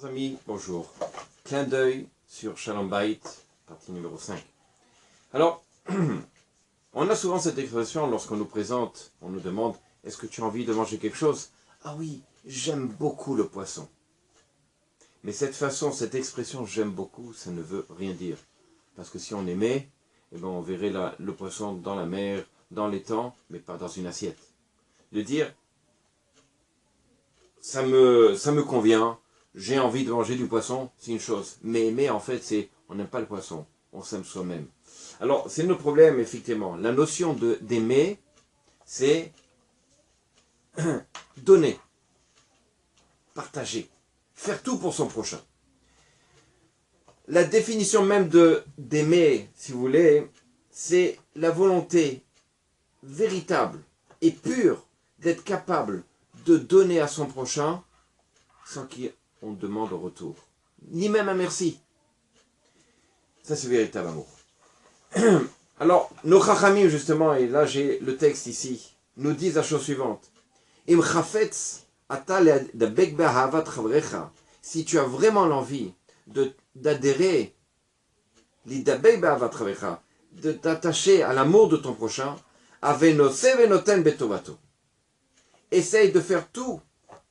Amis, bonjour. Clin d'œil sur Shalom Bayit, partie numéro 5. Alors, on a souvent cette expression lorsqu'on nous présente, on nous demande « Est-ce que tu as envie de manger quelque chose ?» Ah oui, j'aime beaucoup le poisson. Mais cette expression « j'aime beaucoup », ça ne veut rien dire. Parce que si on aimait, eh ben on verrait le poisson dans la mer, dans l'étang, mais pas dans une assiette. De dire « ça me convient », j'ai envie de manger du poisson, c'est une chose. Mais aimer, en fait, c'est, on n'aime pas le poisson, on s'aime soi-même. Alors, c'est le problème, effectivement. La notion d'aimer, c'est donner, partager, faire tout pour son prochain. La définition même d'aimer, si vous voulez, c'est la volonté véritable et pure d'être capable de donner à son prochain sans qu'on demande en retour, ni même un merci. Ça, c'est véritable amour. Alors, nos chachamim, justement, et là j'ai le texte ici, nous disent la chose suivante. Im chafetz ata ledabek be'ahavat chavrecha. Si tu as vraiment l'envie d'adhérer, lidabek be'ahavat chavrecha, de t'attacher à l'amour de ton prochain, avenose venoten betovato. Essaye de faire tout,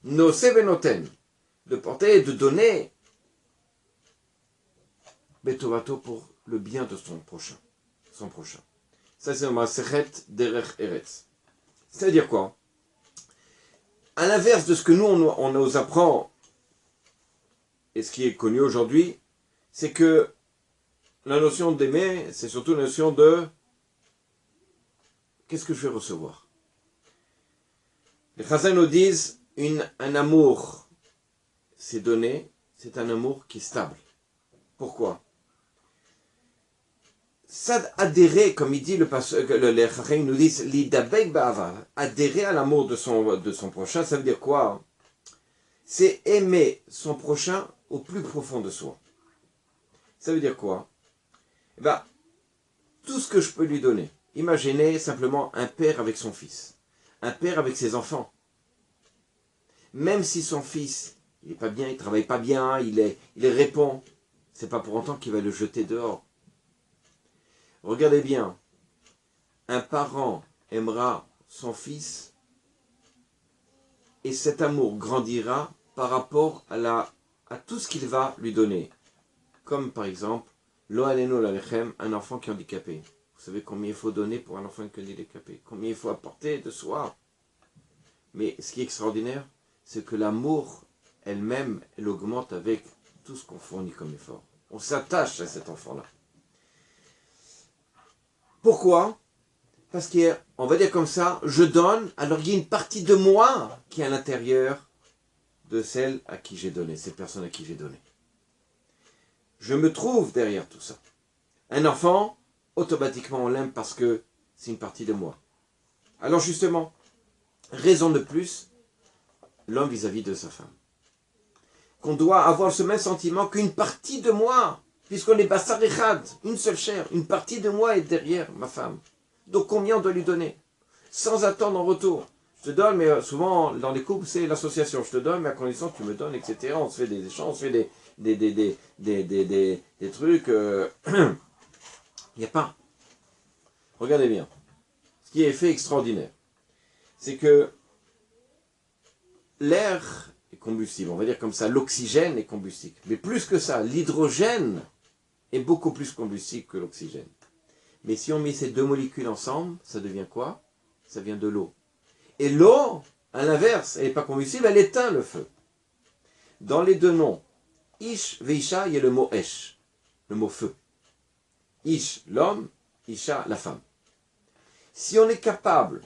nose venoten, de porter, de donner betovato pour le bien de son prochain. Ça, c'est ma sechet derech eretz. C'est-à-dire quoi? À l'inverse de ce que nous, on nous apprend, et ce qui est connu aujourd'hui, c'est que la notion d'aimer, c'est surtout la notion de qu'est-ce que je vais recevoir? Les Chazal nous disent un amour, c'est donné, c'est un amour qui est stable. Pourquoi? Ça, adhérer, comme il dit les Chachamim nous disent, l'idabek ba'ava, adhérer à l'amour de son prochain, ça veut dire quoi? C'est aimer son prochain au plus profond de soi. Ça veut dire quoi? Eh ben, tout ce que je peux lui donner. Imaginez simplement un père avec son fils, un père avec ses enfants. Même si son fils, il n'est pas bien, il ne travaille pas bien, il répond, c'est pas pour autant qu'il va le jeter dehors. Regardez bien, un parent aimera son fils et cet amour grandira par rapport à tout ce qu'il va lui donner. Comme par exemple, lo aleno l'alechem, un enfant qui est handicapé. Vous savez combien il faut donner pour un enfant qui est handicapé? Combien il faut apporter de soi? Mais ce qui est extraordinaire, c'est que l'amour elle-même, elle augmente avec tout ce qu'on fournit comme effort. On s'attache à cet enfant-là. Pourquoi? Parce qu'on va dire comme ça, je donne, alors il y a une partie de moi qui est à l'intérieur de celle à qui j'ai donné, cette personne à qui j'ai donné. Je me trouve derrière tout ça. Un enfant, automatiquement on l'aime parce que c'est une partie de moi. Alors justement, raison de plus, l'homme vis-à-vis de sa femme. Qu'on doit avoir ce même sentiment qu'une partie de moi, puisqu'on est Bassar Echad, une seule chair, une partie de moi est derrière ma femme. Donc combien on doit lui donner? Sans attendre en retour. Je te donne, mais souvent dans les couples c'est l'association. Je te donne, mais à condition que tu me donnes, etc. On se fait des échanges, on se fait des trucs. Il n'y a pas. Regardez bien. Ce qui est fait extraordinaire, c'est que l'air est combustible. On va dire comme ça, l'oxygène est combustible. Mais plus que ça, l'hydrogène est beaucoup plus combustible que l'oxygène. Mais si on met ces deux molécules ensemble, ça devient quoi? Ça vient de l'eau. Et l'eau, à l'inverse, elle n'est pas combustible, elle éteint le feu. Dans les deux noms, Ish veisha, il y a le mot Esh, le mot feu. Ish, l'homme, Isha, la femme. Si on est capable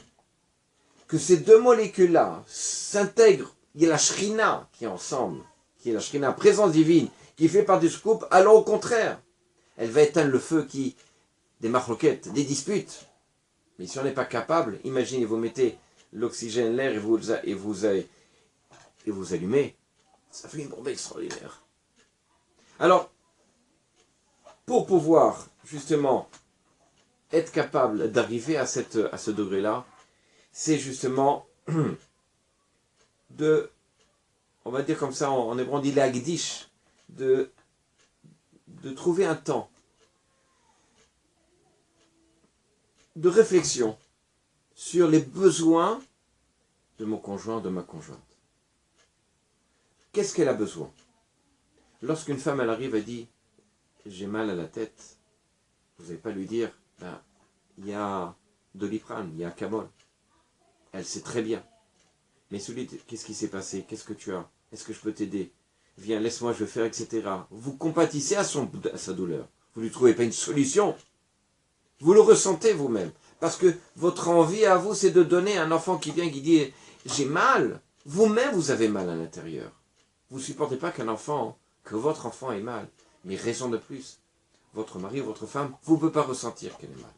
que ces deux molécules-là s'intègrent, il y a la Shrina qui est ensemble, qui est la Shrina, présence divine, qui fait partie du couple, alors au contraire, elle va éteindre le feu des marloquettes, des disputes. Mais si on n'est pas capable, imaginez, vous mettez l'oxygène, l'air et vous allumez, ça fait une bombe extraordinaire. Alors, pour pouvoir justement être capable d'arriver à ce degré-là, c'est justement de on va dire comme ça, en hébreu on dit l'agdish, de trouver un temps de réflexion sur les besoins de mon conjoint, de ma conjointe. Qu'est-ce qu'elle a besoin? Lorsqu'une femme, elle arrive et dit « j'ai mal à la tête », vous n'allez pas lui dire ben, « il y a Doliprane, il y a Camol ». Elle sait très bien. Mais celui, qu'est-ce qui s'est passé? Qu'est-ce que tu as? Est-ce que je peux t'aider? Viens, laisse-moi, je vais faire, etc. Vous compatissez à sa douleur. Vous ne lui trouvez pas une solution. Vous le ressentez vous-même. Parce que votre envie à vous, c'est de donner un enfant qui vient, qui dit « j'ai mal ». Vous-même, vous avez mal à l'intérieur. Vous ne supportez pas qu'un enfant, que votre enfant ait mal. Mais raison de plus, votre mari ou votre femme, vous ne pouvez pas ressentir qu'elle ait mal.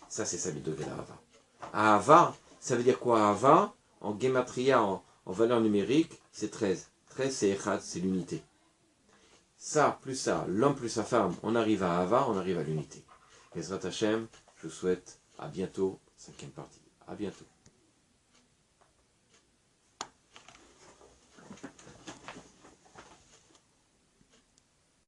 Ça, c'est ça, le degré d'Ahava. Ahava, ça veut dire quoi, Ahava? En gematria, en valeur numérique, c'est 13. 13, c'est Echad, c'est l'unité. Ça, plus ça, l'homme plus sa femme, on arrive à Ahava, on arrive à l'unité. Bezrat Hashem, je vous souhaite à bientôt, 5e partie. À bientôt.